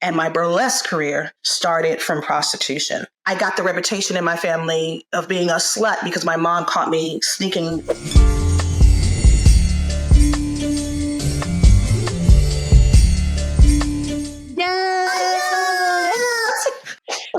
And my burlesque career started from prostitution. I got the reputation in my family of being a slut because my mom caught me sneaking.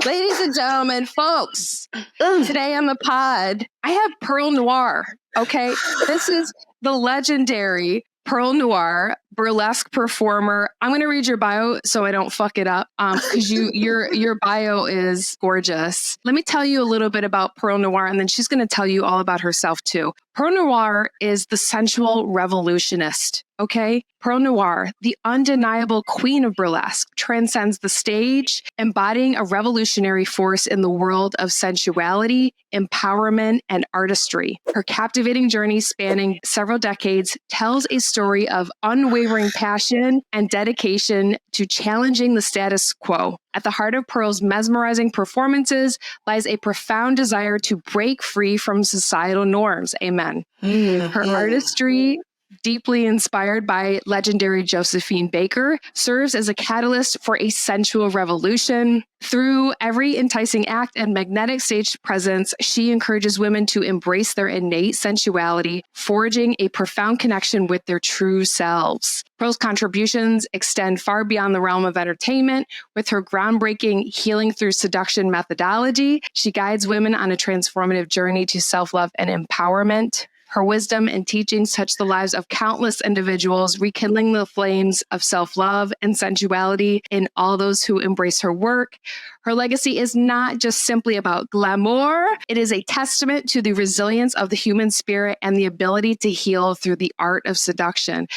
Ladies and gentlemen, folks, today on the pod, I have Perle Noire. Okay, this is the legendary Perle Noire, burlesque performer. I'm going to read your bio so I don't fuck it up, because your bio is gorgeous. Let me tell you a little bit about Perle Noire, and then she's going to tell you all about herself too. Perle Noire is the sensual revolutionist. Okay, Perle Noire, the undeniable queen of burlesque, transcends the stage, embodying a revolutionary force in the world of sensuality, empowerment, and artistry. Her captivating journey, spanning several decades, tells a story of unwavering passion and dedication to challenging the status quo. At the heart of Perle's mesmerizing performances lies a profound desire to break free from societal norms. Amen. Her artistry, deeply inspired by legendary Josephine Baker, serves as a catalyst for a sensual revolution. Through every enticing act and magnetic stage presence, she encourages women to embrace their innate sensuality, forging a profound connection with their true selves. Perle's contributions extend far beyond the realm of entertainment. With her groundbreaking healing through seduction methodology, she guides women on a transformative journey to self-love and empowerment. Her wisdom and teachings touch the lives of countless individuals, rekindling the flames of self-love and sensuality in all those who embrace her work. Her legacy is not just simply about glamour. It is a testament to the resilience of the human spirit and the ability to heal through the art of seduction.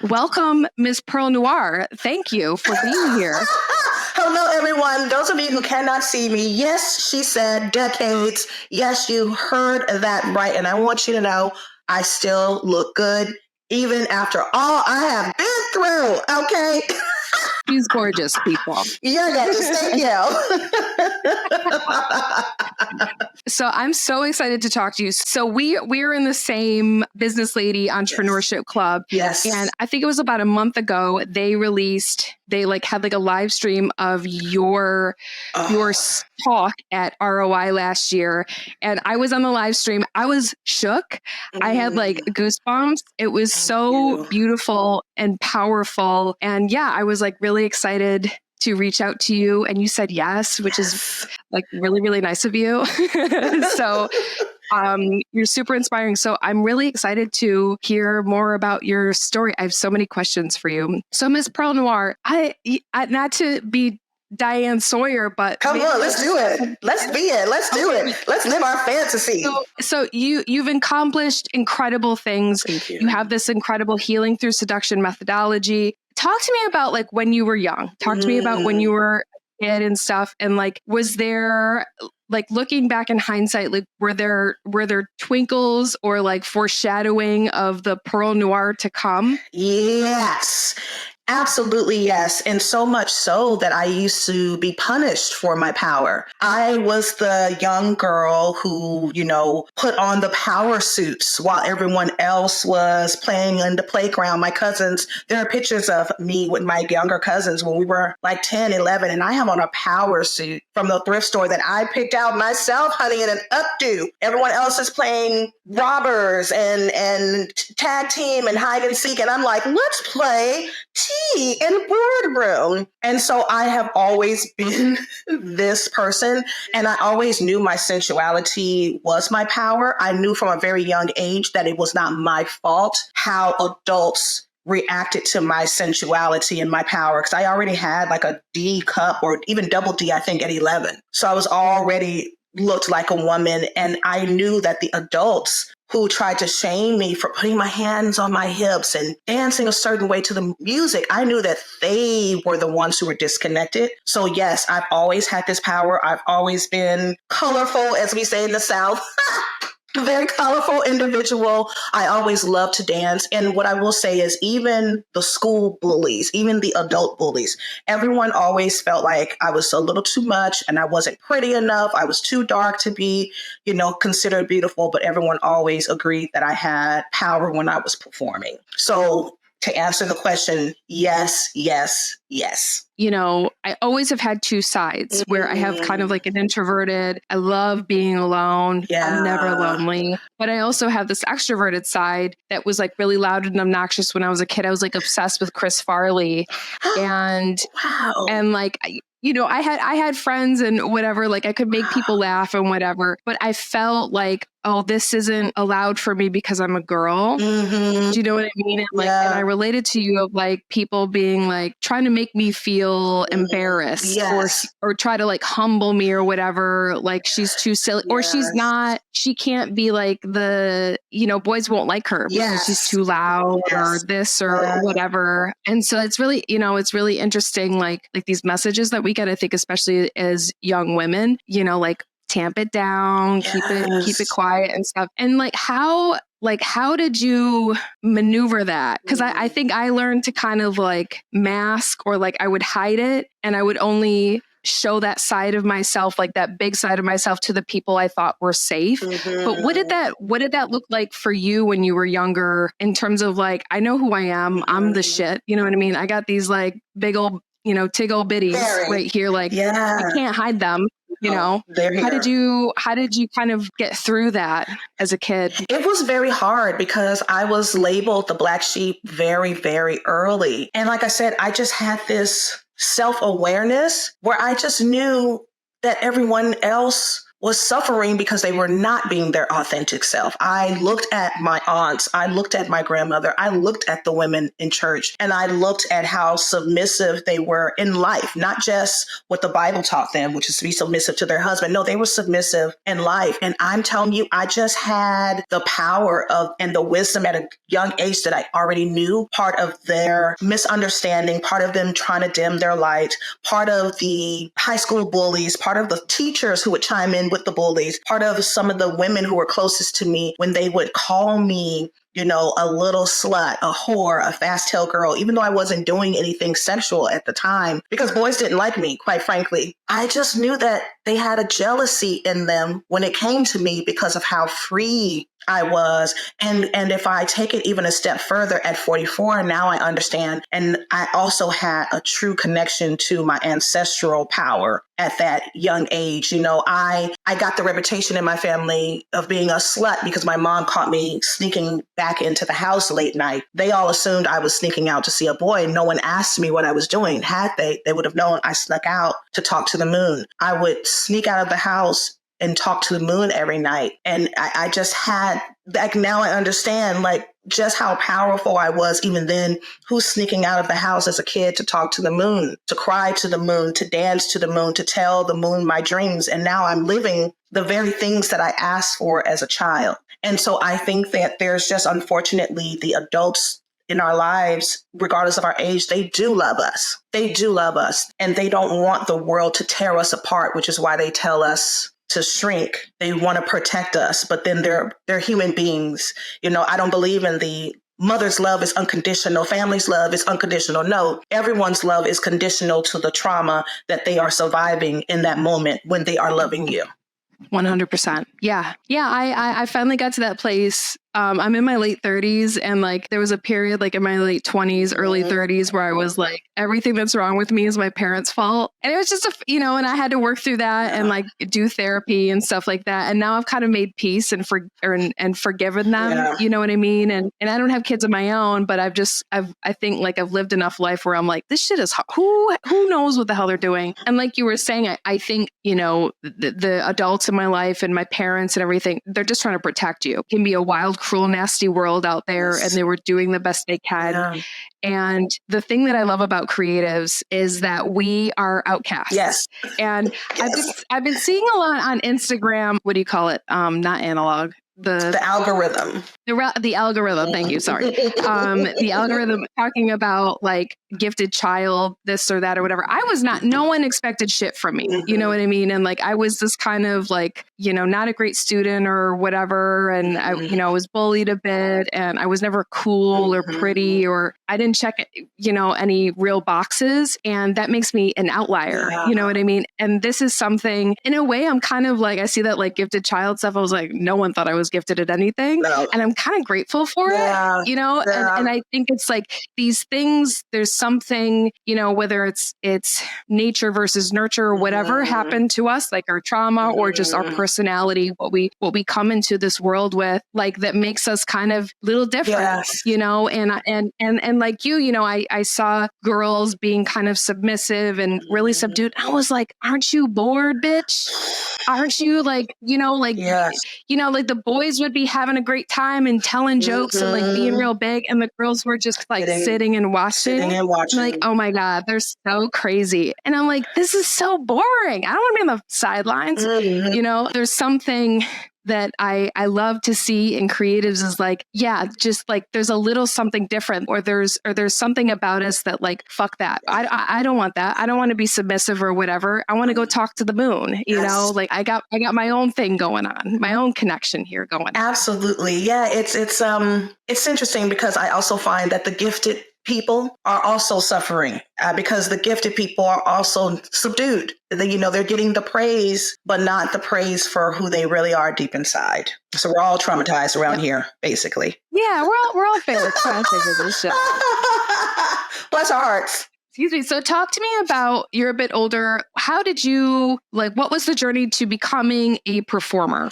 Welcome, Ms. Perle Noire. Thank you for being here. Hello, everyone. Those of you who cannot see me, yes, she said decades. Yes, you heard that right. And I want you to know I still look good, even after all I have been through, okay? She's gorgeous, people. You're gorgeous. Thank you. So I'm so excited to talk to you. So we're in the same business lady entrepreneurship club. Yes. And I think it was about a month ago, they had like a live stream of your talk at ROI last year. And I was on the live stream. I was shook. I had like goosebumps. It was so beautiful and powerful. And yeah, I was like really excited to reach out to you, and you said yes, which is like really, really nice of you. So you're super inspiring. So I'm really excited to hear more about your story. I have so many questions for you. So Ms. Perle Noire, I not to be Diane Sawyer, but come on, let's do it. Let's be it. Let's do it. Let's live our fantasy. So you've accomplished incredible things. Thank you. You have this incredible healing through seduction methodology. Talk to me about like when you were young. Talk to me about when you were a kid and stuff. And like, was there, like looking back in hindsight, like were there twinkles or like foreshadowing of the Perle Noire to come? Yes. Absolutely, yes. And so much so that I used to be punished for my power. I was the young girl who, put on the power suits while everyone else was playing in the playground. My cousins, there are pictures of me with my younger cousins when we were like 10, 11, and I have on a power suit from the thrift store that I picked out myself, honey, in an updo. Everyone else is playing robbers and tag team and hide and seek. And I'm like, let's play in boardroom. And so I have always been this person, and I always knew my sensuality was my power. I knew from a very young age that it was not my fault how adults reacted to my sensuality and my power, because I already had like a D cup or even double D, I think, at 11. So I was already looked like a woman, and I knew that the adults who tried to shame me for putting my hands on my hips and dancing a certain way to the music, I knew that they were the ones who were disconnected. So yes, I've always had this power. I've always been colorful, as we say in the South. A very colorful individual. I always loved to dance. And what I will say is even the school bullies, even the adult bullies, everyone always felt like I was a little too much and I wasn't pretty enough. I was too dark to be, considered beautiful. But everyone always agreed that I had power when I was performing. So to answer the question, yes, yes, yes. You know, I always have had two sides where I have kind of like an introverted, I love being alone. Yeah. I'm never lonely. But I also have this extroverted side that was like really loud and obnoxious when I was a kid. I was like obsessed with Chris Farley. And Wow. and like you know, I had friends and whatever, like I could make people laugh and whatever, but I felt like, oh, this isn't allowed for me because I'm a girl. Mm-hmm. Do you know what I mean? And like, and I related to you of like people being like trying to make me feel embarrassed or try to like humble me or whatever. Like she's too silly or she's not, she can't be like the, you know, boys won't like her because she's too loud or this or whatever. And so it's really, you know, it's really interesting. Like these messages that we get, I think, especially as young women, you know, like tamp it down, keep it quiet and stuff. And like how did you maneuver that? Because I think I learned to kind of like mask or like I would hide it and I would only show that side of myself, like that big side of myself to the people I thought were safe. But what did that look like for you when you were younger in terms of like, I know who I am, I'm the shit, you know what I mean? I got these like big old, you know, tig old bitties right here. Like I can't hide them. You know, how did you kind of get through that as a kid? It was very hard because I was labeled the black sheep very, very early. And like I said, I just had this self-awareness where I just knew that everyone else was suffering because they were not being their authentic self. I looked at my aunts, I looked at my grandmother, I looked at the women in church, and I looked at how submissive they were in life, not just what the Bible taught them, which is to be submissive to their husband. No, they were submissive in life. And I'm telling you, I just had the power of and the wisdom at a young age that I already knew, part of their misunderstanding, part of them trying to dim their light, part of the high school bullies, part of the teachers who would chime in with the bullies, part of some of the women who were closest to me when they would call me, you know, a little slut, a whore, a fast-tail girl, even though I wasn't doing anything sexual at the time, because boys didn't like me, quite frankly. I just knew that they had a jealousy in them when it came to me because of how free I was. And if I take it even a step further at 44, now I understand. And I also had a true connection to my ancestral power at that young age. You know, I got the reputation in my family of being a slut because my mom caught me sneaking back into the house late night. They all assumed I was sneaking out to see a boy. No one asked me what I was doing. Had they would have known I snuck out to talk to the moon. I would sneak out of the house and talk to the moon every night. And I just had, like, now I understand, like, just how powerful I was even then, who's sneaking out of the house as a kid to talk to the moon, to cry to the moon, to dance to the moon, to tell the moon my dreams. And now I'm living the very things that I asked for as a child. And so I think that there's just, unfortunately, the adults in our lives, regardless of our age, they do love us. They do love us. And they don't want the world to tear us apart, which is why they tell us to shrink. They want to protect us, but then they're human beings. You know, I don't believe in the mother's love is unconditional, family's love is unconditional. No, everyone's love is conditional to the trauma that they are surviving in that moment when they are loving you. 100%. Yeah. I finally got to that place. I'm in my late 30s, and like there was a period like in my late 20s, early 30s where I was like, everything that's wrong with me is my parents' fault. And it was just, and I had to work through that and like do therapy and stuff like that. And now I've kind of made peace and forgiven them. You know what I mean? And I don't have kids of my own, but I think like I've lived enough life where I'm like, this shit is, who knows what the hell they're doing? And like you were saying, I think, the adults in my life and my parents and everything, they're just trying to protect you. It can be a wild, cruel, nasty world out there, and they were doing the best they can. Yeah. And the thing that I love about creatives is that we are outcasts. Yes. And yes. I've been seeing a lot on Instagram. What do you call it? Not analog. The algorithm. The algorithm. Thank you. Sorry. The algorithm talking about like gifted child, this or that or whatever. No one expected shit from me. Mm-hmm. You know what I mean? And like, I was this kind of like, not a great student or whatever. And I was bullied a bit, and I was never cool or pretty, or I didn't check, any real boxes. And that makes me an outlier. Yeah. You know what I mean? And this is something, in a way, I'm kind of like, I see that like gifted child stuff. I was like, no one thought I was gifted at anything. No. And I'm kind of grateful for it, you know? And I think it's like these things, there's something, you know, whether it's nature versus nurture or whatever happened to us, like our trauma or just our personality, what we come into this world with, like that makes us kind of little different, you know? And like you know, I saw girls being kind of submissive and really subdued. I was like, aren't you bored, bitch? Aren't you like, you know, like, you know, like the boys would be having a great time and telling jokes and like being real big. And the girls were just like sitting and watching. I'm like, oh my God, they're so crazy. And I'm like, this is so boring. I don't want to be on the sidelines. You know, there's something that I love to see in creatives is like, yeah, just like there's a little something different or there's something about us that like, fuck that. I don't want that. I don't want to be submissive or whatever. I want to go talk to the moon, you know, like I got my own thing going on, my own connection here going on. Absolutely. Yeah. It's interesting because I also find that the gifted people are also suffering because the gifted people are also subdued. You know, they're getting the praise, but not the praise for who they really are deep inside. So we're all traumatized around here, basically. Yeah, we're all fairly traumatized with this show. Bless our hearts. Excuse me. So talk to me about, you're a bit older. How did you, like, what was the journey to becoming a performer?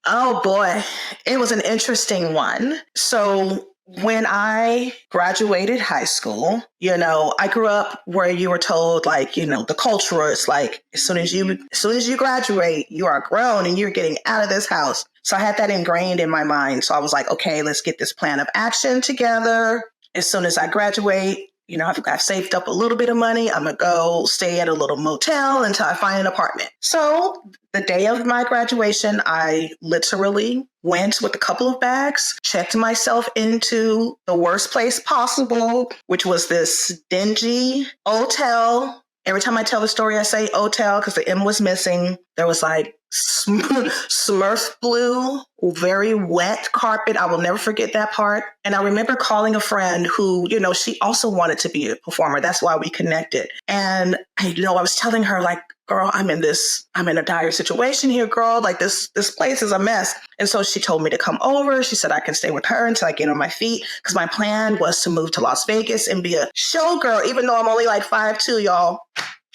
Oh boy, it was an interesting one. So when I graduated high school, you know, I grew up where you were told, like, you know, the culture is like, as soon as you graduate, you are grown and you're getting out of this house. So I had that ingrained in my mind. So I was like, okay, let's get this plan of action together. As soon as I graduate, you know, I've saved up a little bit of money. I'm going to go stay at a little motel until I find an apartment. So the day of my graduation, I literally went with a couple of bags, checked myself into the worst place possible, which was this dingy hotel. Every time I tell the story, I say hotel because the M was missing. There was like Smurf blue, very wet carpet. I will never forget that part. And I remember calling a friend who, you know, she also wanted to be a performer. That's why we connected. And I was telling her, like, girl, I'm in a dire situation here, girl. Like this place is a mess. And so she told me to come over. She said I can stay with her until I get on my feet. Because my plan was to move to Las Vegas and be a showgirl, even though I'm only like 5'2", y'all.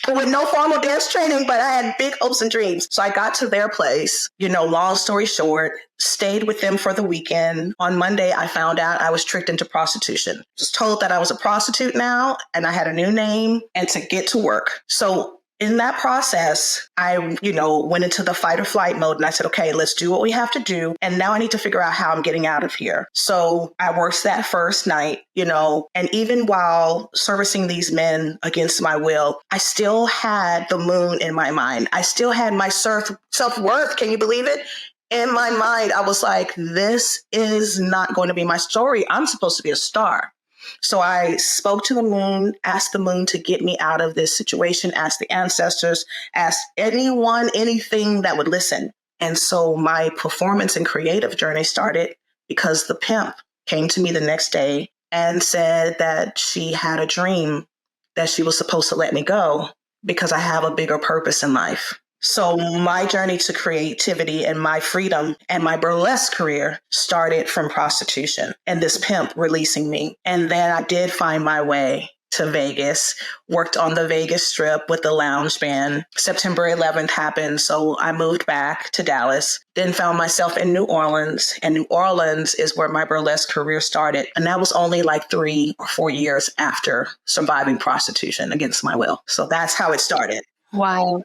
With no formal dance training, but I had big hopes and dreams. So I got to their place, you know, long story short, stayed with them for the weekend. On Monday, I found out I was tricked into prostitution. Was told that I was a prostitute now and I had a new name and to get to work. So in that process, I, you know, went into the fight or flight mode and I said, okay, let's do what we have to do. And now I need to figure out how I'm getting out of here. So I worked that first night, you know, and even while servicing these men against my will, I still had the moon in my mind. I still had my self-worth. Can you believe it? In my mind, I was like, this is not going to be my story. I'm supposed to be a star. So I spoke to the moon, asked the moon to get me out of this situation, asked the ancestors, asked anyone, anything that would listen. And so my performance and creative journey started because the pimp came to me the next day and said that she had a dream that she was supposed to let me go because I have a bigger purpose in life. So my journey to creativity and my freedom and my burlesque career started from prostitution and this pimp releasing me. And then I did find my way to Vegas, worked on the Vegas Strip with the lounge band. September 11th happened, so I moved back to Dallas, then found myself in New Orleans. And New Orleans is where my burlesque career started. And that was only like 3 or 4 years after surviving prostitution against my will. So that's how it started. Wow.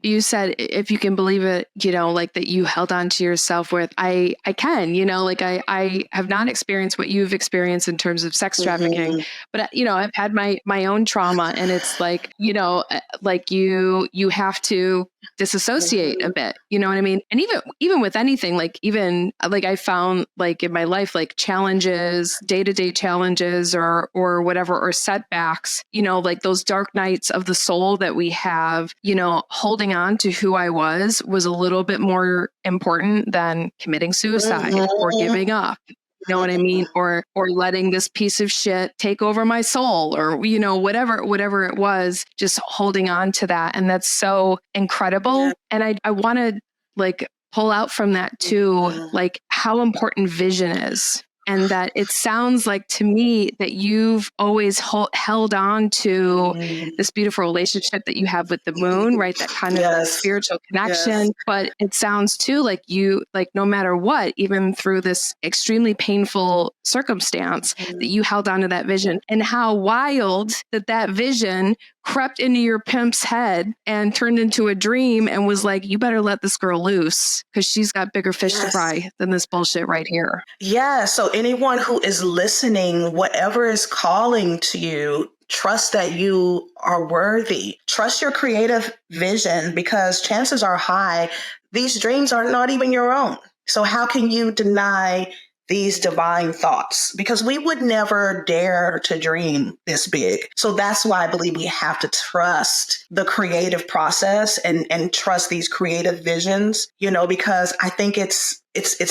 You said, if you can believe it, you know, like that you held on to your self-worth. I can, you know, like I have not experienced what you've experienced in terms of sex trafficking, but, you know, I've had my own trauma and it's like, you know, like you have to disassociate a bit, you know what I mean? And even with anything, like even like I found like in my life, like challenges, day-to-day challenges or whatever, or setbacks, you know, like those dark nights of the soul that we have, you know, holding on to who I was a little bit more important than committing suicide or giving up. You know what I mean? Or letting this piece of shit take over my soul or, you know, whatever it was, just holding on to that. And that's so incredible. And I want to like pull out from that too, like how important vision is. And that it sounds like to me that you've always held on to this beautiful relationship that you have with the moon, right? That kind of like spiritual connection. But it sounds too like you, like no matter what, even through this extremely painful circumstance, that you held on to that vision. And how wild that vision crept into your pimp's head and turned into a dream and was like, you better let this girl loose because she's got bigger fish to fry than this bullshit right here. Yeah. So anyone who is listening, whatever is calling to you, trust that you are worthy. Trust your creative vision, because chances are high these dreams are not even your own. So how can you deny these divine thoughts? Because we would never dare to dream this big. So that's why I believe we have to trust the creative process and trust these creative visions, because I think it's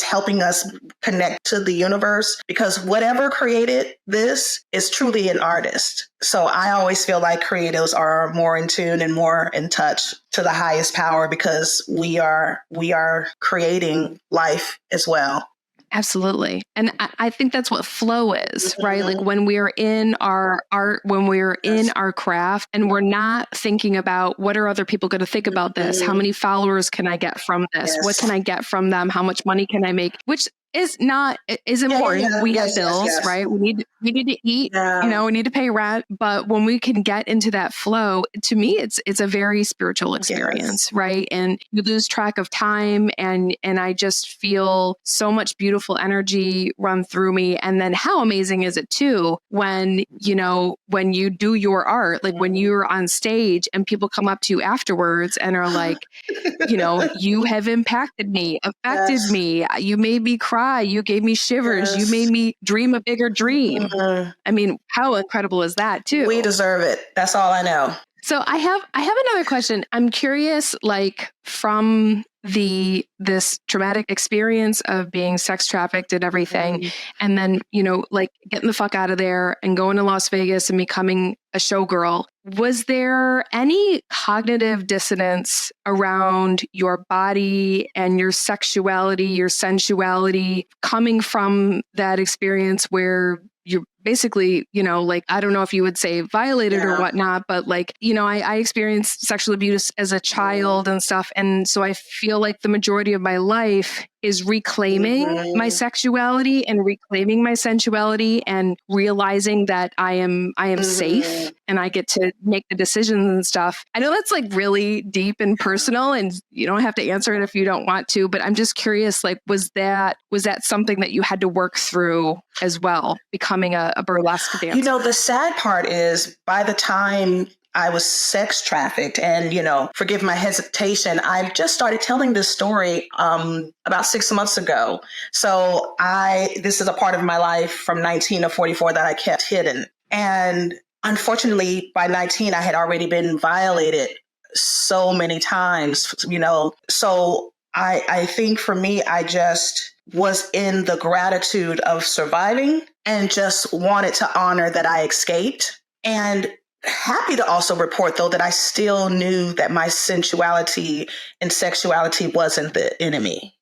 helping us connect to the universe, because whatever created this is truly an artist. So I always feel like creatives are more in tune and more in touch to the highest power, because we are creating life as well. Absolutely. And I think that's what flow is, right? Like when we're in our art, when we're in our craft, and we're not thinking about what are other people going to think about this? How many followers can I get from this? What can I get from them? How much money can I make? Which is important. We have bills, right? We need to eat, we need to pay rent. But when we can get into that flow, to me, it's a very spiritual experience, right? And you lose track of time, and I just feel so much beautiful energy run through me. And then how amazing is it too when you do your art, like when you're on stage and people come up to you afterwards and are like, you have impacted me, affected me. You made me cry. You gave me shivers. You made me dream a bigger dream. I mean, how incredible is that too? We deserve it. That's all I know. So I have another question. I'm curious, like from this traumatic experience of being sex trafficked and everything, and then, like getting the fuck out of there and going to Las Vegas and becoming a showgirl. Was there any cognitive dissonance around your body and your sexuality, your sensuality coming from that experience where you're basically, like, I don't know if you would say violated or whatnot, but like, I experienced sexual abuse as a child and stuff. And so I feel like the majority of my life is reclaiming my sexuality and reclaiming my sensuality and realizing that I am safe and I get to make the decisions and stuff. I know that's like really deep and personal, and you don't have to answer it if you don't want to, but I'm just curious, like, was that something that you had to work through as well, becoming a burlesque dancer? The sad part is by the time I was sex trafficked, and, forgive my hesitation, I just started telling this story about 6 months ago. So this is a part of my life from 19 to 44 that I kept hidden. And unfortunately, by 19, I had already been violated so many times, So I think for me, I just was in the gratitude of surviving and just wanted to honor that I escaped. And happy to also report, though, that I still knew that my sensuality and sexuality wasn't the enemy.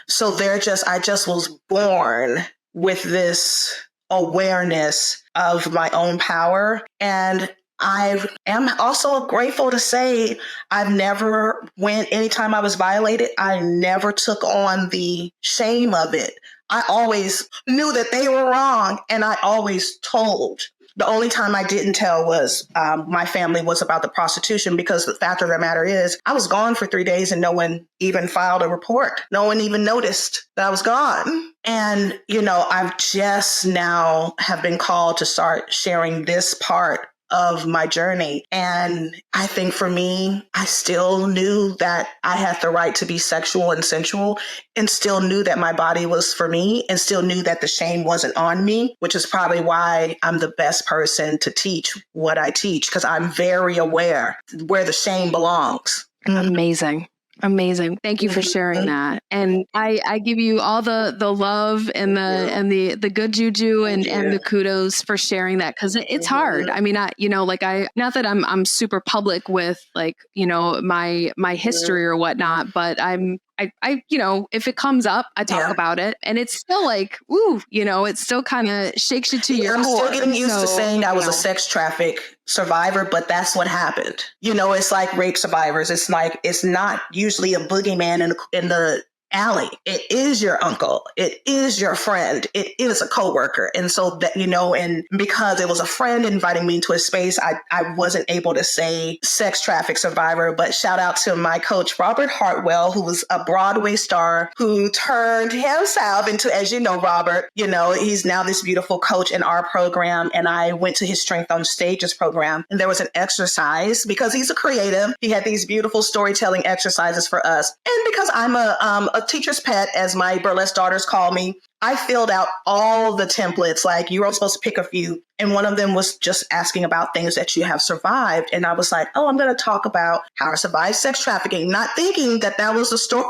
So I just was born with this awareness of my own power. And I am also grateful to say anytime I was violated, I never took on the shame of it. I always knew that they were wrong, and I always told. The only time I didn't tell was my family was about the prostitution, because the fact of the matter is I was gone for 3 days and no one even filed a report. No one even noticed that I was gone. And, I've just now have been called to start sharing this part of my journey. And I think for me, I still knew that I had the right to be sexual and sensual, and still knew that my body was for me, and still knew that the shame wasn't on me, which is probably why I'm the best person to teach what I teach, because I'm very aware where the shame belongs. Amazing. Amazing. Thank you for sharing that. And I give you all the love and the good juju and the kudos for sharing that, because it's hard. I mean, not that I'm super public with, like, my history or whatnot, but I'm if it comes up, I talk about it, and it's still like, ooh, it still kind of shakes you to your I'm core. still getting used to saying I was a sex traffic survivor, but that's what happened. It's like rape survivors. It's like, it's not usually a boogeyman in the alley. It is your uncle. It is your friend. It is a coworker. And so that, and because it was a friend inviting me into a space, I wasn't able to say sex traffic survivor, but shout out to my coach, Robert Hartwell, who was a Broadway star who turned himself into, as you know, Robert, he's now this beautiful coach in our program. And I went to his Strength on Stages program, and there was an exercise because he's a creative. He had these beautiful storytelling exercises for us. And because I'm a teacher's pet, as my burlesque daughters call me, I filled out all the templates. Like, you were supposed to pick a few. And one of them was just asking about things that you have survived. And I was like, oh, I'm going to talk about how I survived sex trafficking, not thinking that was the story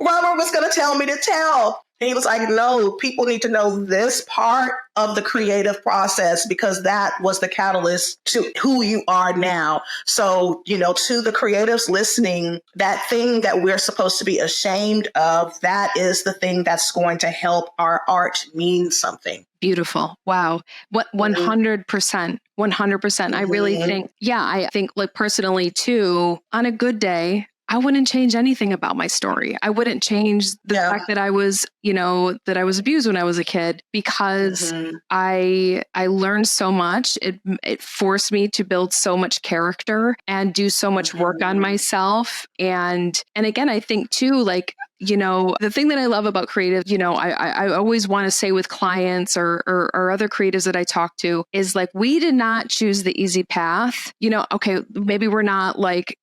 Robert was going to tell me to tell. And he was like, no, people need to know this part of the creative process, because that was the catalyst to who you are now. So, to the creatives listening, that thing that we're supposed to be ashamed of, that is the thing that's going to help our art mean something. Beautiful. Wow. What 100%. 100%. I really think, I think like personally too, on a good day, I wouldn't change anything about my story. I wouldn't change the fact that I was, that I was abused when I was a kid, because I learned so much. It forced me to build so much character and do so much work on myself. And again, I think too, like, the thing that I love about creative, I always want to say with clients or other creatives that I talk to is like, we did not choose the easy path. Okay, maybe we're not like,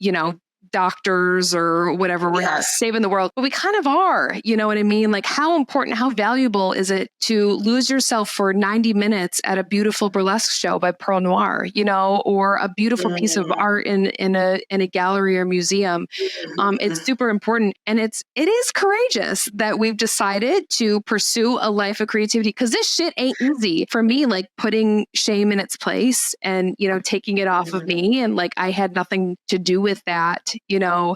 doctors or whatever, we're not saving the world, but we kind of are, you know what I mean? Like, how important, how valuable is it to lose yourself for 90 minutes at a beautiful burlesque show by Perle Noire, or a beautiful piece of art in a gallery or museum? It's super important. And it is courageous that we've decided to pursue a life of creativity, because this shit ain't easy for me, like putting shame in its place and, taking it off of me. And like, I had nothing to do with that.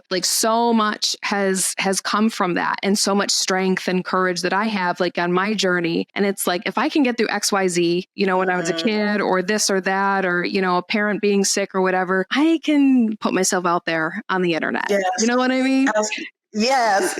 Like so much has come from that, and so much strength and courage that I have like on my journey. And it's like, if I can get through XYZ, when I was a kid, or this or that, or, a parent being sick or whatever, I can put myself out there on the internet. Yes. You know what I mean? Yes.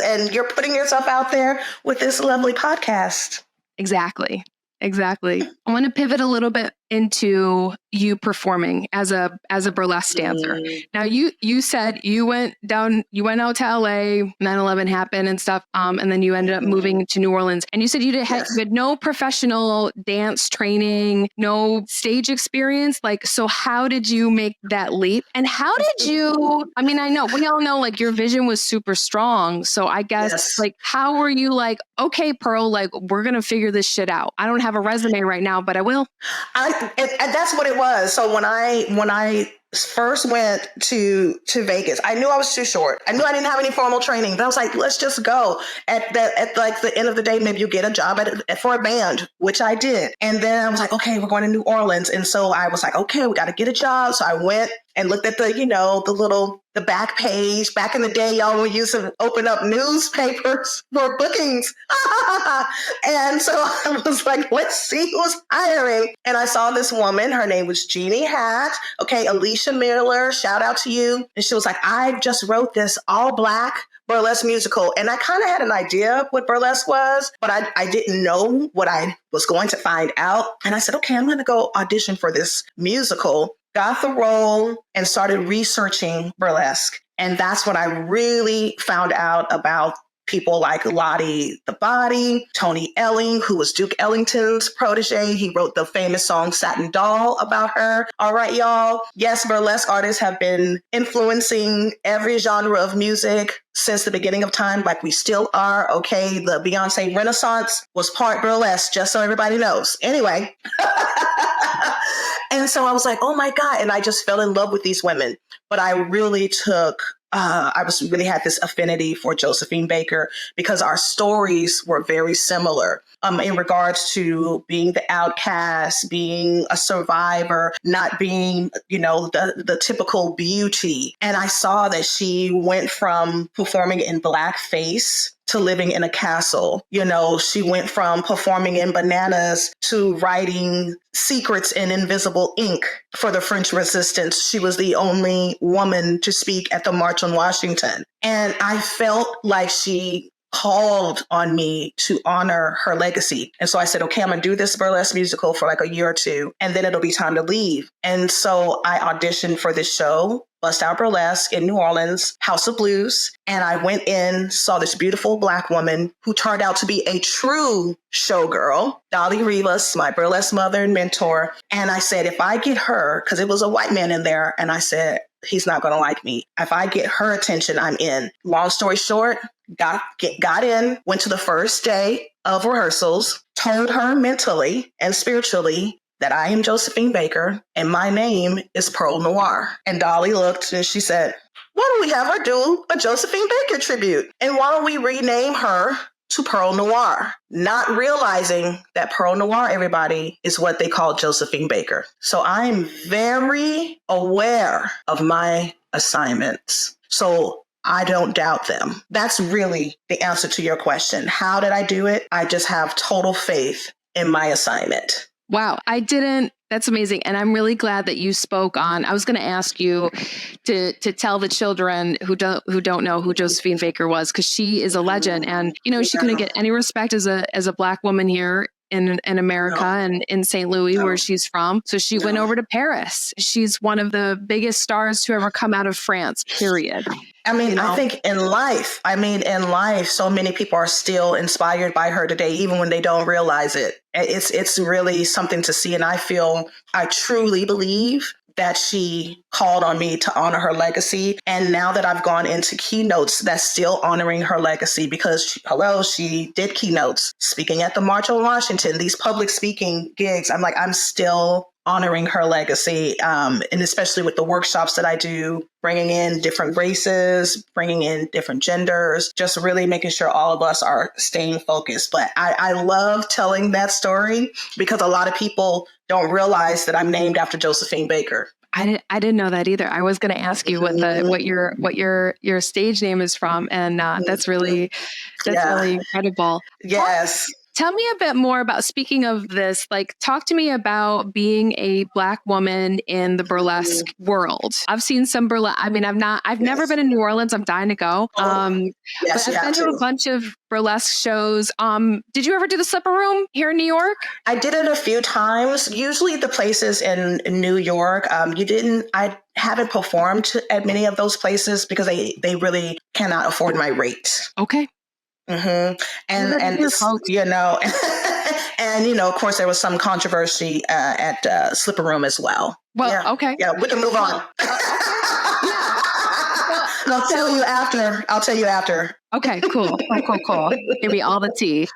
And you're putting yourself out there with this lovely podcast. Exactly. I want to pivot a little bit into you performing as a burlesque dancer. Now you said you went out to LA, 9/11 happened and stuff. And then you ended up moving to New Orleans, and you said you had no professional dance training, no stage experience. Like, so how did you make that leap? And how did you, I mean, I know we all know like your vision was super strong. So I guess like, how were you like, okay, Perle, like we're going to figure this shit out. I don't have a resume right now, but I will. And that's what it was. So when I first went to Vegas, I knew I was too short. I knew I didn't have any formal training, but I was like, let's just go. At like the end of the day, maybe you get a job for a band, which I did. And then I was like, okay, we're going to New Orleans. And so I was like, okay, we got to get a job. So I went and looked at the back page. Back in the day, y'all used to open up newspapers for bookings. And so I was like, let's see who's hiring. And I saw this woman. Her name was Jeannie Hatt. Okay, Alicia Miller, shout out to you. And she was like, I just wrote this all Black burlesque musical. And I kind of had an idea what burlesque was, but I didn't know what I was going to find out. And I said, okay, I'm going to go audition for this musical. Got the role and started researching burlesque. And that's when I really found out about people like Lottie the Body, Tony Elling, who was Duke Ellington's protege. He wrote the famous song Satin Doll about her. All right, y'all. Yes, burlesque artists have been influencing every genre of music since the beginning of time, like we still are. Okay, the Beyonce Renaissance was part burlesque, just so everybody knows. Anyway. And so I was like, oh my God. And I just fell in love with these women. But I really took I was really had this affinity for Josephine Baker because our stories were very similar in regards to being the outcast, being a survivor, not being, the typical beauty. And I saw that she went from performing in blackface to living in a castle. She went from performing in Bananas to writing secrets in invisible ink for the French Resistance. She was the only woman to speak at the March on Washington. And I felt like she called on me to honor her legacy. And so I said, okay, I'm going to do this burlesque musical for like a year or two, and then it'll be time to leave. And so I auditioned for this show, Bust Out Burlesque in New Orleans, House of Blues. And I went in, saw this beautiful Black woman who turned out to be a true showgirl, Dolly Rivas, my burlesque mother and mentor. And I said, if I get her, because it was a white man in there, and I said, he's not going to like me. If I get her attention, I'm in. Long story short, got in, went to the first day of rehearsals, told her mentally and spiritually that I am Josephine Baker and my name is Perle Noire. And Dolly looked and she said, why don't we have her do a Josephine Baker tribute? And why don't we rename her to Perle Noire? Not realizing that Perle Noire, everybody, is what they call Josephine Baker. So I'm very aware of my assignments. So I don't doubt them. That's really the answer to your question. How did I do it? I just have total faith in my assignment. Wow. That's amazing. And I'm really glad that you spoke on. I was going to ask you to tell the children who don't know who Josephine Baker was, because she is a legend. And, she couldn't get any respect as a Black woman here in America and in St. Louis, where she's from. So she went over to Paris. She's one of the biggest stars to ever come out of France, period. I think in life, so many people are still inspired by her today, even when they don't realize it. It's really something to see. And I truly believe that she called on me to honor her legacy. And now that I've gone into keynotes, that's still honoring her legacy, because she did keynotes, speaking at the March on Washington, these public speaking gigs. I'm still honoring her legacy. And especially with the workshops that I do, bringing in different races, bringing in different genders, just really making sure all of us are staying focused. But I love telling that story because a lot of people don't realize that I'm named after Josephine Baker. I didn't know that either. I was going to ask you what your stage name is from, and that's really incredible. Yes. Tell me a bit more about, speaking of this, talk to me about being a Black woman in the burlesque world. I've seen some burlesque. I've never been in New Orleans. I'm dying to go. But I've been to a bunch of burlesque shows. Did you ever do the Slipper Room here in New York? I did it a few times. Usually the places in New York, I haven't performed at many of those places because they really cannot afford my rate. Okay. Mm-hmm. And of course, there was some controversy at Slipper Room as well. Well, okay. Yeah, we can move on. I'll tell you after. Okay, cool. Give me all the tea.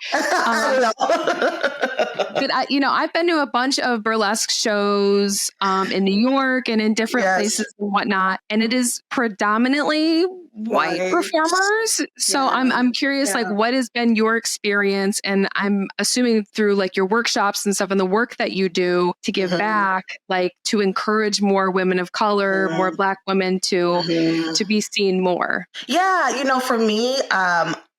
But I've been to a bunch of burlesque shows in New York and in different places and whatnot, and it is predominantly white performers. So I'm curious, what has been your experience? And I'm assuming through your workshops and stuff and the work that you do to give back, to encourage more women of color, more Black women to be seen more. Yeah, for me,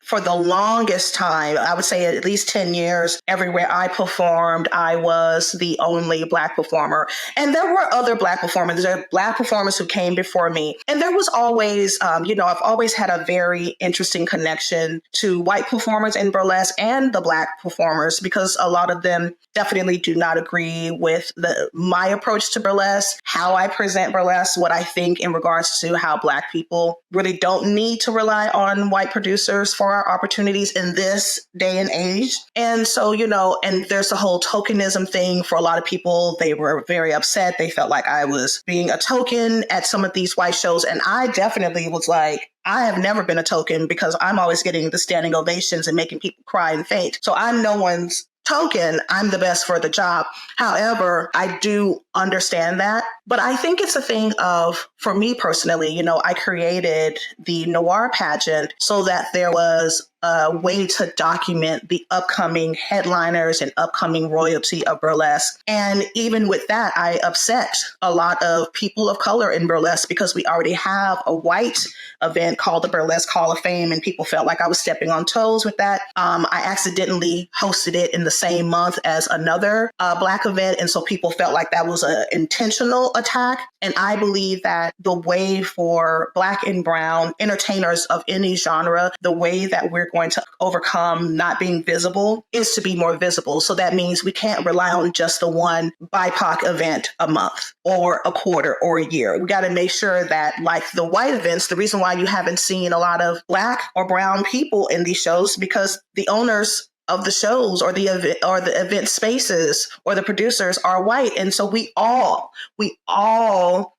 for the longest time, I would say at least 10 years, everywhere I performed, I was the only Black performer. And there were other Black performers. There were Black performers who came before me. And there was always, I've always had a very interesting connection to white performers in burlesque and the Black performers, because a lot of them definitely do not agree with my approach to burlesque, how I present burlesque, what I think in regards to how Black people really don't need to rely on white producers for our opportunities in this day and age. And so, and there's a whole tokenism thing for a lot of people. They were very upset. They felt like I was being a token at some of these white shows. And I definitely was like, I have never been a token, because I'm always getting the standing ovations and making people cry and faint. So I'm no one's token. I'm the best for the job. However, I do understand that. But I think it's a thing of, for me personally, you know, I created the noir pageant so that there was a way to document the upcoming headliners and upcoming royalty of burlesque. And even with that, I upset a lot of people of color in burlesque because we already have a white event called the Burlesque Hall of Fame, and people felt like I was stepping on toes with that. I accidentally hosted it in the same month as another Black event, and so people felt like that was an intentional attack. And I believe that the way for Black and Brown entertainers of any genre, the way that we're going to overcome not being visible is to be more visible. So that means we can't rely on just the one BIPOC event a month or a quarter or a year. We got to make sure that, like the white events, the reason why you haven't seen a lot of Black or brown people in these shows, because the owners of the shows or the event spaces or the producers are white. And so we all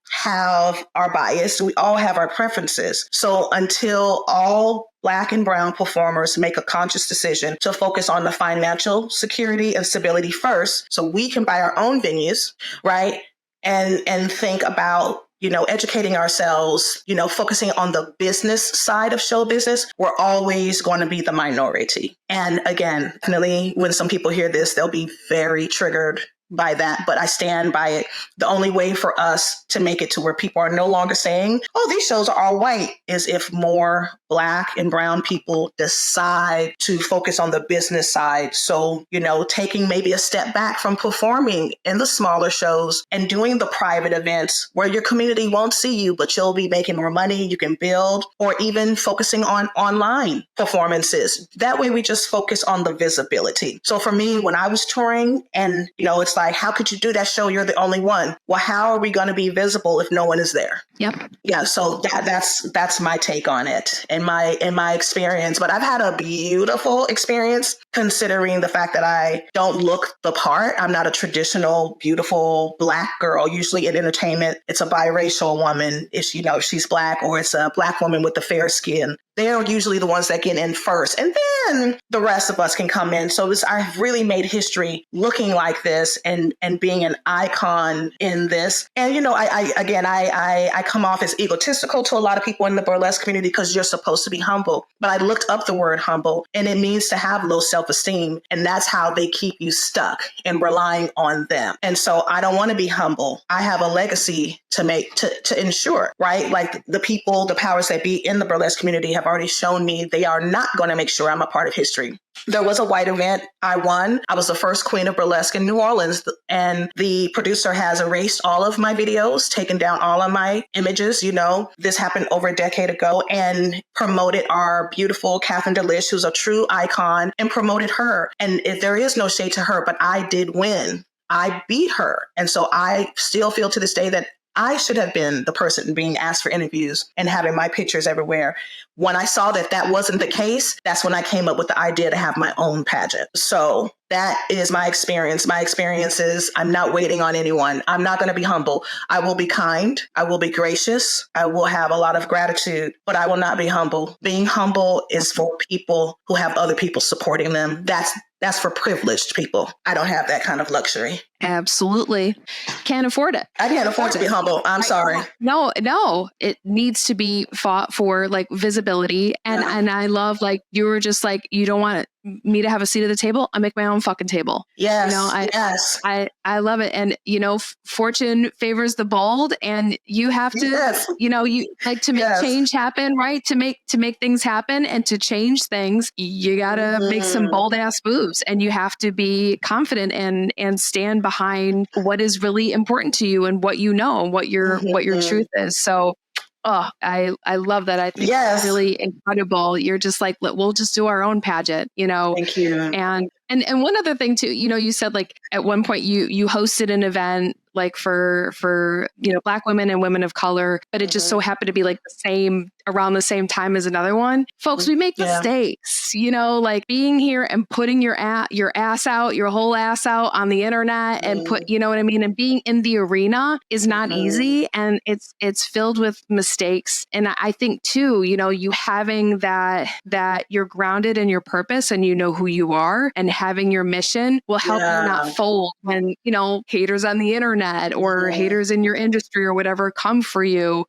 have our bias. We all have our preferences. So until all Black and brown performers make a conscious decision to focus on the financial security and stability first, so we can buy our own venues, right? And think about, you know, educating ourselves, you know, focusing on the business side of show business, we're always going to be the minority. And again, definitely when some people hear this, they'll be very triggered by that, but I stand by it. The only way for us to make it to where people are no longer saying, oh, these shows are all white, is if more Black and brown people decide to focus on the business side. So, you know, taking maybe a step back from performing in the smaller shows and doing the private events where your community won't see you, but you'll be making more money, you can build, or even focusing on online performances. That way we just focus on the visibility. So for me, when I was touring, and, you know, it's like, how could you do that show? You're the only one. Well, how are we going to be visible if no one is there? Yep. Yeah. So that's my take on it in my experience. But I've had a beautiful experience considering the fact that I don't look the part. I'm not a traditional, beautiful Black girl. Usually in entertainment, it's a biracial woman. If you know, she's Black, or it's a Black woman with the fair skin. They're usually the ones that get in first, and then the rest of us can come in. So I've really made history looking like this and being an icon in this. And, you know, I come off as egotistical to a lot of people in the burlesque community because you're supposed to be humble. But I looked up the word humble, and it means to have low self-esteem. And that's how they keep you stuck and relying on them. And so I don't want to be humble. I have a legacy to ensure, right? Like the people, the powers that be in the burlesque community have already shown me they are not going to make sure I'm a part of history. There was a white event. I won. I was the first queen of burlesque in New Orleans. And the producer has erased all of my videos, taken down all of my images. You know, this happened over a decade ago, and promoted our beautiful Catherine Delish, who's a true icon, and promoted her. And if there is no shade to her, but I did win. I beat her. And so I still feel to this day that I should have been the person being asked for interviews and having my pictures everywhere. When I saw that that wasn't the case, that's when I came up with the idea to have my own pageant. So that is my experience. My experience is I'm not waiting on anyone. I'm not going to be humble. I will be kind. I will be gracious. I will have a lot of gratitude, but I will not be humble. Being humble is for people who have other people supporting them. That's for privileged people. I don't have that kind of luxury. Absolutely. Can't afford it. I can't afford to be humble. I'm sorry. No, it needs to be fought for, like, visibility. And I love, like, you were just like, you don't want me to have a seat at the table. I make my own fucking table. Yes. You know, yes. I love it. And, you know, fortune favors the bold, and you have to, you know, you like to make change happen, right? To make things happen and to change things, you got to make some bold ass moves, and you have to be confident and stand behind what is really important to you and what you know, and what your truth is. So, oh, I love that. I think it's really incredible. You're just like, we'll just do our own pageant, you know. Thank you. And one other thing too, you know, you said, like, at one point you hosted an event, like, for you know, Black women and women of color, but it just so happened to be like around the same time as another one. Folks, we make mistakes, you know, like being here and putting your ass out, your whole ass out on the internet and put, you know what I mean? And being in the arena is not easy, and it's filled with mistakes. And I think too, you know, you having that you're grounded in your purpose and you know who you are and having your mission will help you not fold when, you know, haters on the internet or haters in your industry or whatever come for you.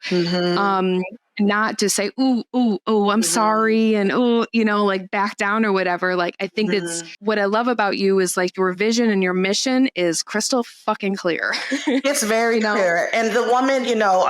Not to say, I'm sorry. And, you know, like back down or whatever. Like, I think it's what I love about you is like your vision and your mission is crystal fucking clear. It's very clear. And the woman, you know,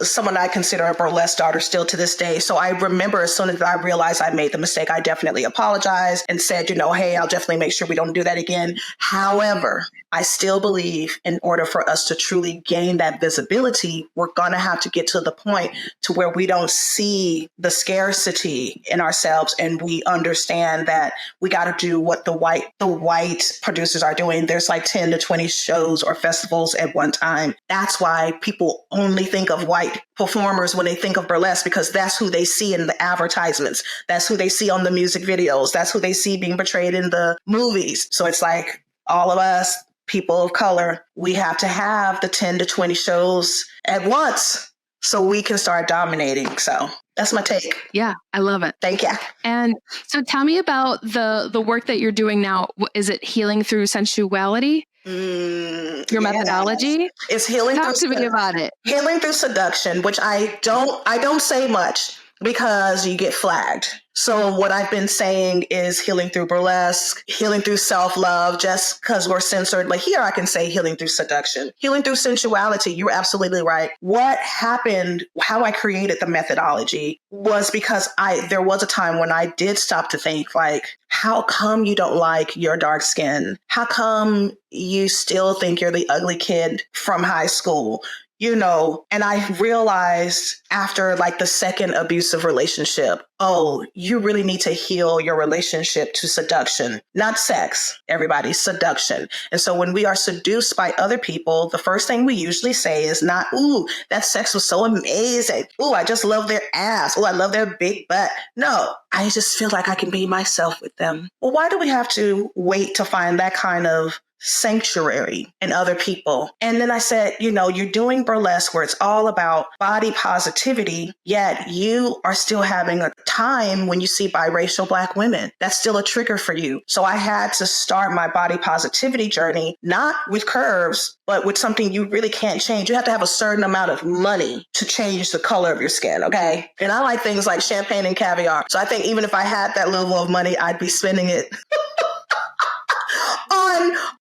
someone I consider a burlesque daughter still to this day. So I remember as soon as I realized I made the mistake, I definitely apologized and said, you know, hey, I'll definitely make sure we don't do that again. However, I still believe in order for us to truly gain that visibility, we're going to have to get to the point to where we don't see the scarcity in ourselves and we understand that we got to do what the white producers are doing. There's like 10 to 20 shows or festivals at one time. That's why people only think of white performers when they think of burlesque, because that's who they see in the advertisements. That's who they see on the music videos. That's who they see being portrayed in the movies. So it's like all of us, people of color, we have to have the 10 to 20 shows at once so we can start dominating. So that's my take. Yeah, I love it. Thank you. And so tell me about the work that you're doing now. Is it healing through sensuality? Your methodology? It's healing. Talk to me about it. Healing through seduction, which I don't say much because you get flagged. So what I've been saying is healing through burlesque, healing through self-love, just because we're censored. Like here, I can say healing through seduction, healing through sensuality. You're absolutely right. What happened, how I created the methodology was because there was a time when I did stop to think like, how come you don't like your dark skin? How come you still think you're the ugly kid from high school? You know, and I realized after like the second abusive relationship, oh, you really need to heal your relationship to seduction, not sex, everybody, seduction. And so when we are seduced by other people, the first thing we usually say is not, ooh, that sex was so amazing. Ooh, I just love their ass. Ooh, I love their big butt. No, I just feel like I can be myself with them. Well, why do we have to wait to find that kind of sanctuary in other people? And then I said, you know, you're doing burlesque where it's all about body positivity, yet you are still having a time when you see biracial Black women. That's still a trigger for you. So I had to start my body positivity journey, not with curves, but with something you really can't change. You have to have a certain amount of money to change the color of your skin, okay? And I like things like champagne and caviar. So I think even if I had that level of money, I'd be spending it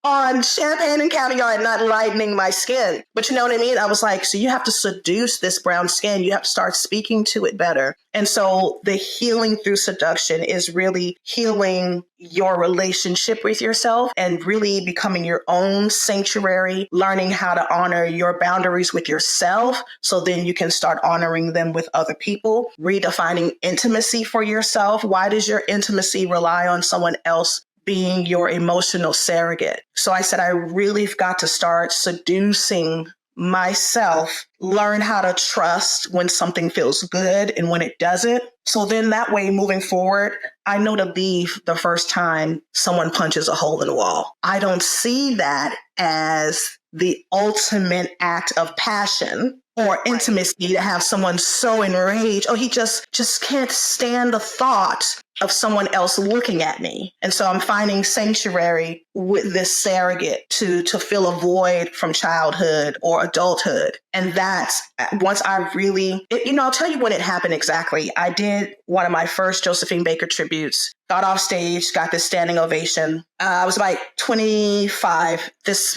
on champagne and caviar and not lightening my skin. But you know what I mean? I was like, so you have to seduce this brown skin. You have to start speaking to it better. And so the healing through seduction is really healing your relationship with yourself and really becoming your own sanctuary, learning how to honor your boundaries with yourself. So then you can start honoring them with other people, redefining intimacy for yourself. Why does your intimacy rely on someone else being your emotional surrogate? So I said, I really got to start seducing myself, learn how to trust when something feels good and when it doesn't. So then that way, moving forward, I know to leave the first time someone punches a hole in the wall. I don't see that as the ultimate act of passion or intimacy to have someone so enraged. Oh, he just can't stand the thought of someone else looking at me. And so I'm finding sanctuary with this surrogate to fill a void from childhood or adulthood. And that's once I really, I'll tell you when it happened exactly. I did one of my first Josephine Baker tributes, got off stage, got this standing ovation. I was like 25, this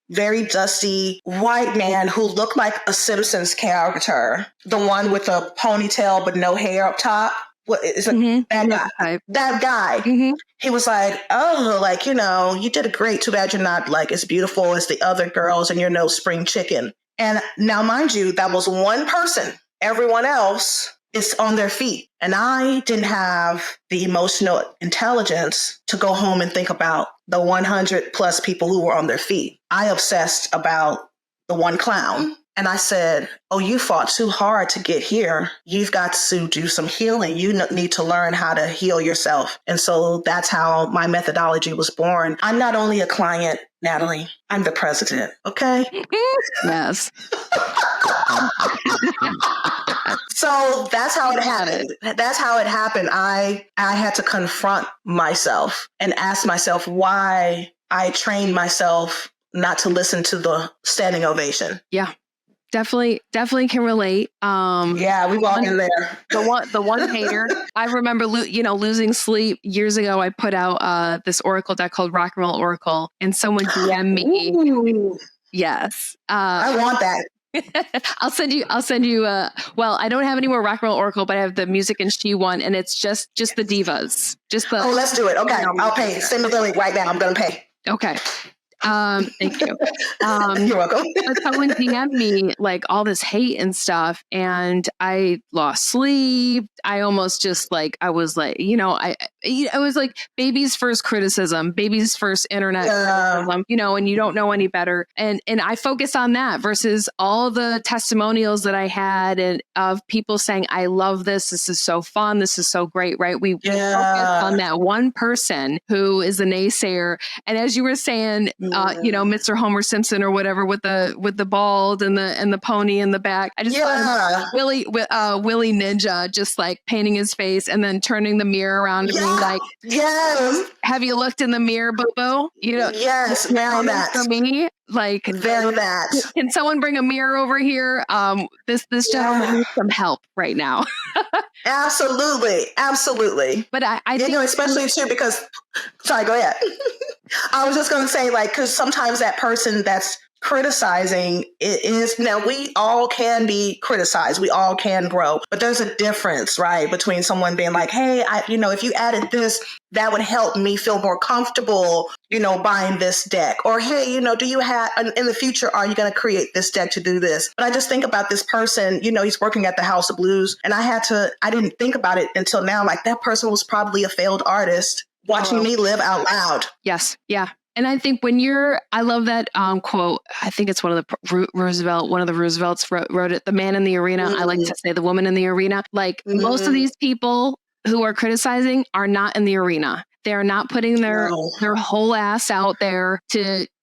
very dusty white man who looked like a Simpsons character, the one with a ponytail but no hair up top. What is it? That guy. Mm-hmm. He was like, oh, like, you did a great. Too bad you're not like as beautiful as the other girls and you're no spring chicken. And now, mind you, that was one person. Everyone else is on their feet. And I didn't have the emotional intelligence to go home and think about the 100 plus people who were on their feet. I obsessed about the one clown. And I said, oh, you fought too hard to get here. You've got to do some healing. You need to learn how to heal yourself. And so that's how my methodology was born. I'm not only a client, Natalie, I'm the president. Okay. Yes. So So that's how it happened. That's how it happened. I had to confront myself and ask myself why I trained myself not to listen to the standing ovation. Yeah. Definitely can relate. Yeah, we walk in there. The one hater. I remember, losing sleep years ago. I put out this oracle deck called Rock and Roll Oracle, and someone DM'd me. Ooh, Yes, I want that. I'll send you. Well, I don't have any more Rock and Roll Oracle, but I have the Music and She one, and it's just the divas. Just the. Oh, let's do it. Okay, I'll pay. Send me the link right now. I'm gonna pay. Okay. Thank you. You're welcome. But someone DM'd me like all this hate and stuff, and I lost sleep. I almost just like, I was like, I was like baby's first criticism, baby's first internet criticism, and you don't know any better. And I focus on that versus all the testimonials that I had and of people saying, I love this. This is so fun. This is so great. Right. We focus on that one person who is a naysayer. And as you were saying, Mr. Homer Simpson or whatever with the bald and the pony in the back. I just Willie Ninja just like painting his face and then turning the mirror around to me like, yes. Have you looked in the mirror, Boo-Boo? Yes, now that for me, like very that. Can someone bring a mirror over here? This gentleman needs some help right now. Absolutely. But I think, especially too because. Sorry, go ahead. I was just going to say, like, because sometimes that person that's criticizing is now we all can be criticized. We all can grow, but there's a difference, right? Between someone being like, hey, if you added this, that would help me feel more comfortable, buying this deck. Or, hey, do you have in the future, are you going to create this deck to do this? But I just think about this person, he's working at the House of Blues. And I didn't think about it until now. Like that person was probably a failed artist watching me live out loud. Yes. Yeah. And I think I love that quote. I think it's one of the Roosevelts wrote it. The man in the arena. I like to say the woman in the arena. Like most of these people who are criticizing are not in the arena. They are not putting their whole ass out there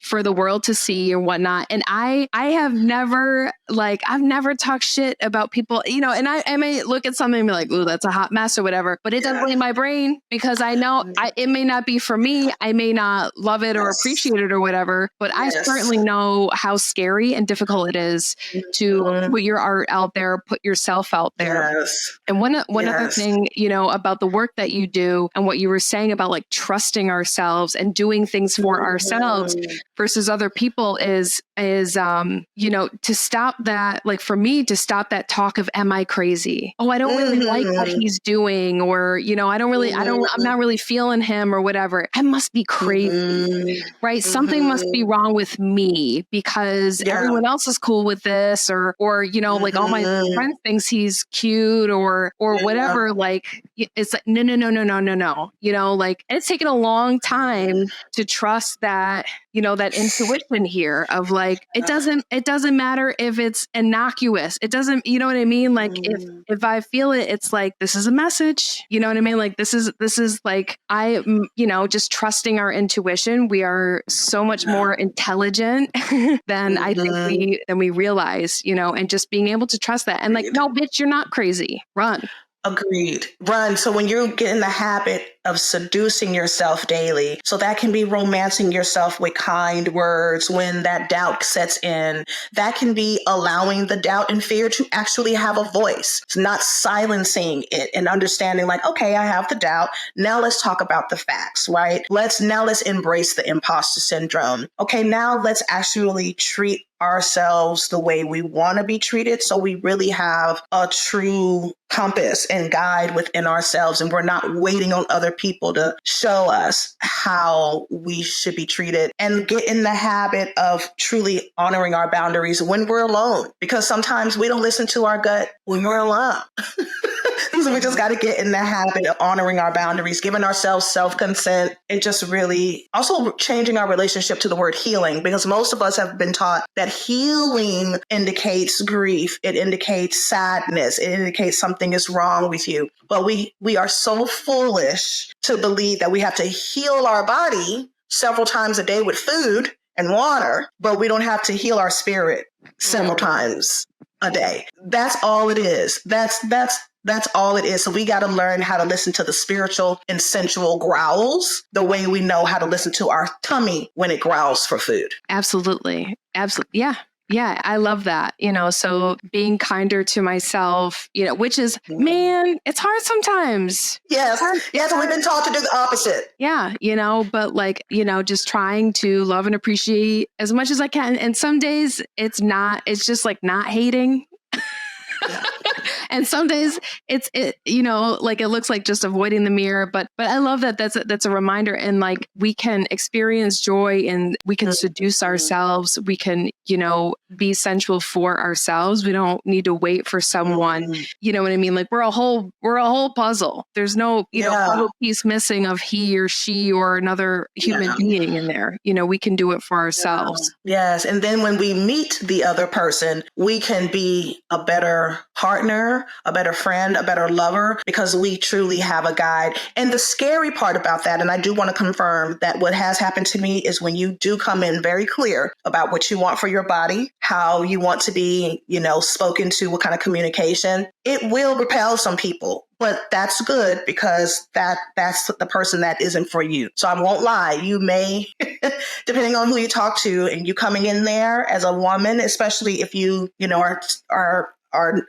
for the world to see or whatnot. And I have never I've never talked shit about people, and I may look at something and be like, ooh, that's a hot mess or whatever, but it doesn't leave my brain because I know it may not be for me. I may not love it or appreciate it or whatever, but I certainly know how scary and difficult it is to put your art out there, put yourself out there. Yes. And one other thing, about the work that you do and what you were saying about like trusting ourselves and doing things for ourselves versus other people is to stop that, like for me, to stop that talk of, am I crazy? Oh, I don't really like what he's doing. Or, I'm not really feeling him or whatever. I must be crazy, right? Something must be wrong with me because everyone else is cool with this or, like all my friends thinks he's cute or whatever. Like, it's like, no. Like it's taken a long time to trust that, that intuition here of like, it doesn't matter if it's innocuous. It doesn't, you know what I mean? Like if I feel it, it's like, this is a message, you know what I mean? Like this is like, just trusting our intuition. We are so much more intelligent than I think we realize, and just being able to trust that and like, no, bitch, you're not crazy. Run. Agreed. Run. So when you get in the habit of seducing yourself daily, so that can be romancing yourself with kind words when that doubt sets in, that can be allowing the doubt and fear to actually have a voice. It's not silencing it and understanding like, okay, I have the doubt. Now let's talk about the facts, right? Let's embrace the imposter syndrome. Okay, now let's actually treat ourselves the way we want to be treated. So we really have a true compass and guide within ourselves. And we're not waiting on other people to show us how we should be treated, and get in the habit of truly honoring our boundaries when we're alone, because sometimes we don't listen to our gut when we're alone. So we just got to get in the habit of honoring our boundaries, giving ourselves self-consent, and just really also changing our relationship to the word healing, because most of us have been taught that healing indicates grief. It indicates sadness. It indicates something is wrong with you. But we are so foolish to believe that we have to heal our body several times a day with food and water, but we don't have to heal our spirit several times a day. That's all it is. That's all it is. So we got to learn how to listen to the spiritual and sensual growls the way we know how to listen to our tummy when it growls for food. Absolutely. Absolutely. Yeah. Yeah, I love that. So being kinder to myself, which is, man, it's hard sometimes. Yes. Yes. We've been taught to do the opposite. Yeah. But just trying to love and appreciate as much as I can. And some days it's just like not hating. And some days it looks like just avoiding the mirror, but I love that that's a reminder. And like, we can experience joy and we can seduce ourselves. We can, be sensual for ourselves. We don't need to wait for someone, you know what I mean? Like, we're a whole puzzle. There's no, puzzle piece missing of he or she or another human being in there. We can do it for ourselves. Yes. And then when we meet the other person, we can be a better partner, a better friend, a better lover, because we truly have a guide. And the scary part about that, and I do want to confirm that what has happened to me is when you do come in very clear about what you want for your body, how you want to be, spoken to, what kind of communication, it will repel some people. But that's good, because that's the person that isn't for you. So I won't lie. You may, depending on who you talk to, and you coming in there as a woman, especially if you, are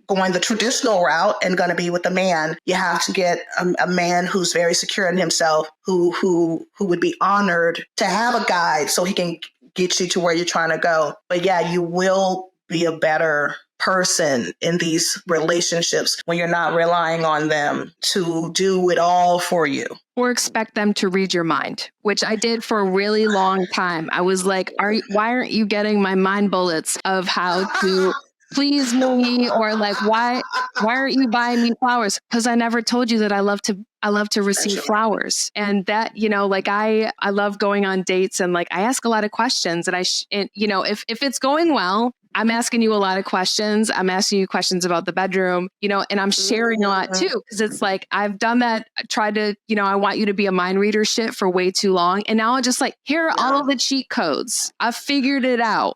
going the traditional route and going to be with a man, you have to get a man who's very secure in himself, who would be honored to have a guide so he can get you to where you're trying to go. But yeah, you will be a better person in these relationships when you're not relying on them to do it all for you. Or expect them to read your mind, which I did for a really long time. I was like, why aren't you getting my mind bullets of how to please me? Or like, why aren't you buying me flowers? Because I never told you that I love to receive flowers. And that, I love going on dates, and like, I ask a lot of questions, and if it's going well, I'm asking you a lot of questions. I'm asking you questions about the bedroom, and I'm sharing a lot too. Cause it's like, I've done that. I tried to, I want you to be a mind reader shit for way too long. And now I'm just like, here are all of the cheat codes. I've figured it out.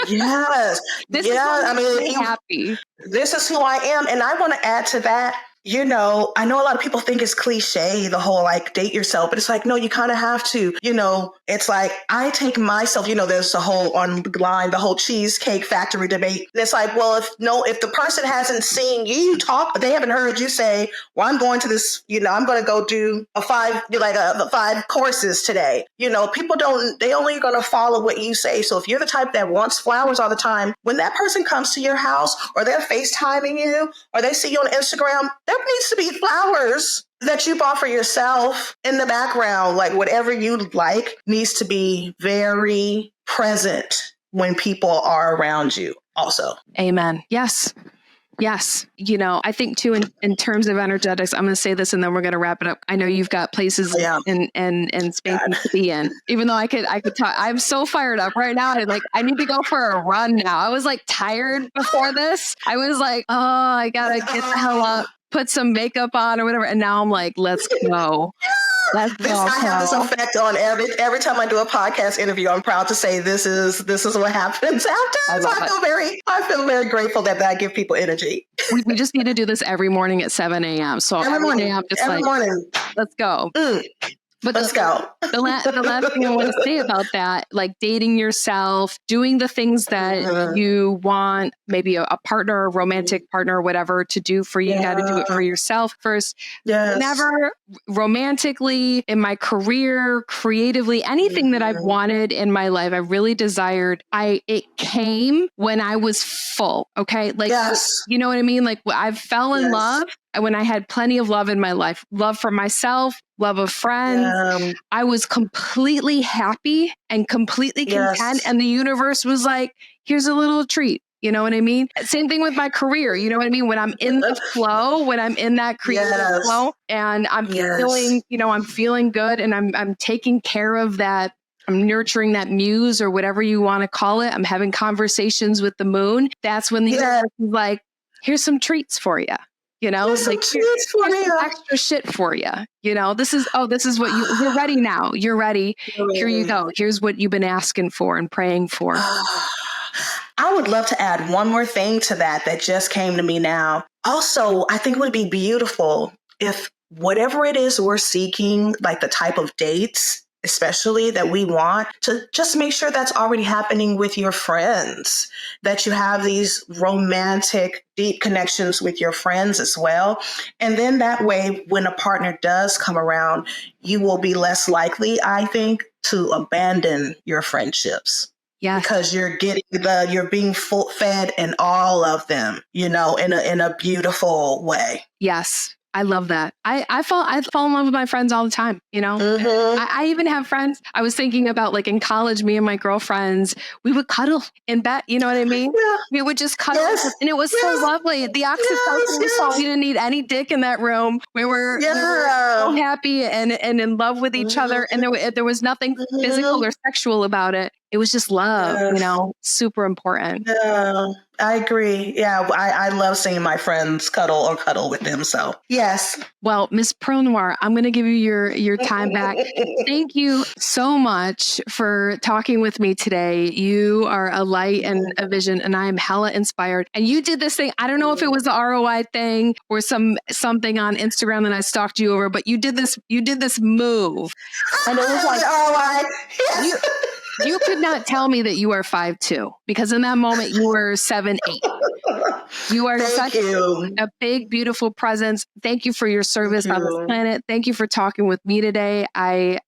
Yes. This is happy. This is who I am. And I want to add to that. I know a lot of people think it's cliche, the whole like date yourself, but it's like, no, you kind of have to, it's like, I take myself, there's a whole online, the whole Cheesecake Factory debate. And it's like, well, if the person hasn't seen you talk, but they haven't heard you say, well, I'm going to this, I'm going to go do the 5 courses today. People they only going to follow what you say. So if you're the type that wants flowers all the time, when that person comes to your house, or they're FaceTiming you, or they see you on Instagram, there needs to be flowers that you bought for yourself in the background. Like, whatever you like needs to be very present when people are around you also. Amen. Yes. Yes. I think too, in terms of energetics, I'm going to say this and then we're going to wrap it up. I know you've got places and spaces to be in, even though I could talk. I'm so fired up right now. I need to go for a run now. I was like tired before this. I was like, oh, I got to get the hell up, put some makeup on or whatever. And now I'm like, let's go. I have this effect on every time I do a podcast interview. I'm proud to say this is what happens after. So I feel very grateful that I give people energy. We just need to do this every morning at 7 a.m. So every morning, I'm just every morning. Let's go. But let's go. The last thing I want to say about that, like dating yourself, doing the things that you want, maybe a partner, a romantic partner, or whatever to do for you. You got to do it for yourself first. Yes. Never romantically, in my career, creatively, anything that I've wanted in my life, I really desired. It came when I was full. Okay. Like, you know what I mean? Like, I fell in love when I had plenty of love in my life, love for myself, love of friends. I was completely happy and completely content. And the universe was like, here's a little treat. You know what I mean? Same thing with my career. You know what I mean? When I'm in the flow, when I'm in that creative flow and I'm feeling, I'm feeling good and I'm taking care of that. I'm nurturing that muse or whatever you want to call it. I'm having conversations with the moon. That's when the universe is like, here's some treats for you. Here's some extra shit for you. This is what you're ready now. You're ready. Here you go. Here's what you've been asking for and praying for. I would love to add one more thing to that just came to me now. Also, I think it would be beautiful if whatever it is we're seeking, like the type of dates, especially that we want, to just make sure that's already happening with your friends, that you have these romantic, deep connections with your friends as well. And then that way, when a partner does come around, you will be less likely, I think, to abandon your friendships. Yes. Because you're being fed in all of them, in a beautiful way. Yes. I love that. I fall in love with my friends all the time, Mm-hmm. I even have friends. I was thinking about, like, in college, me and my girlfriends, we would cuddle in bed. You know what I mean? Yeah. We would just cuddle. Yes. And it was so lovely. The oxytocin we saw, we didn't need any dick in that room. We were so happy and in love with each other. And there was nothing physical or sexual about it. It was just love, super important. Yeah, I agree. Yeah, I love seeing my friends cuddle with them. So, yes. Well, Miss Perle Noire, I'm going to give you your time back. Thank you so much for talking with me today. You are a light and a vision, and I am hella inspired. And you did this thing. I don't know if it was the ROI thing or something on Instagram that I stalked you over, but you did this move. And it was like, ROI. Yes. You could not tell me that you are 5'2", because in that moment you were 7'8". You are a big, beautiful presence. Thank you for your service on this planet. Thank you for talking with me today. I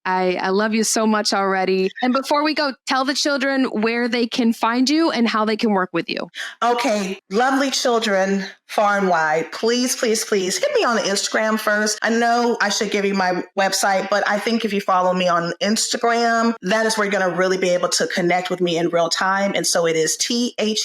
love you so much already. And before we go, tell the children where they can find you and how they can work with you. Okay, lovely children, far and wide, please, please, please hit me on the Instagram first. I know I should give you my website, but I think if you follow me on Instagram, that is where you're going to really be able to connect with me in real time. And so it is ThePerleNoire,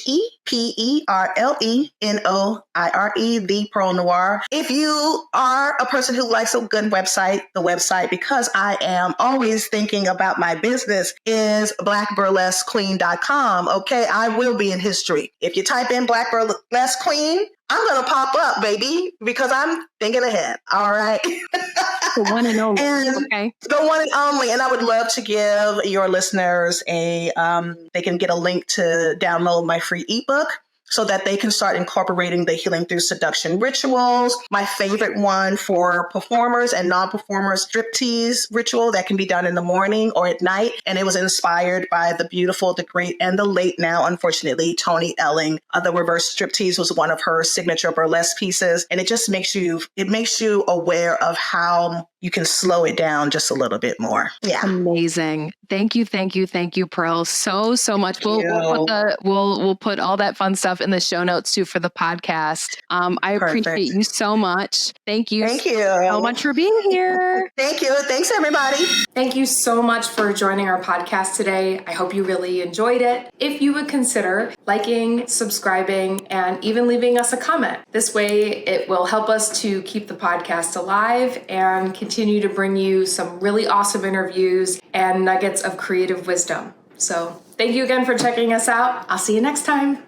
The Perle Noire. If you are a person who likes a good website, the website, because I am always thinking about my business, is blackburlesqueen.com. Okay, I will be in history. If you type in Black Burlesque Queen, I'm going to pop up, baby, because I'm thinking ahead. All right. The one and only. Okay. The one and only. And I would love to give your listeners they can get a link to download my free ebook, so that they can start incorporating the healing through seduction rituals. My favorite one for performers and non-performers, striptease ritual that can be done in the morning or at night. And it was inspired by the beautiful, the great, and the late now, unfortunately, Toni Elling. The reverse striptease was one of her signature burlesque pieces. And it just makes you aware of how you can slow it down just a little bit more. Yeah. Amazing. Thank you, Perle, so much. We'll put all that fun stuff in the show notes too for the podcast. I appreciate you so much. Thank you so much for being here. Thank you. Thanks, everybody. Thank you so much for joining our podcast today. I hope you really enjoyed it. If you would consider liking, subscribing, and even leaving us a comment. This way, it will help us to keep the podcast alive and continue to bring you some really awesome interviews and nuggets of creative wisdom. So thank you again for checking us out. I'll see you next time.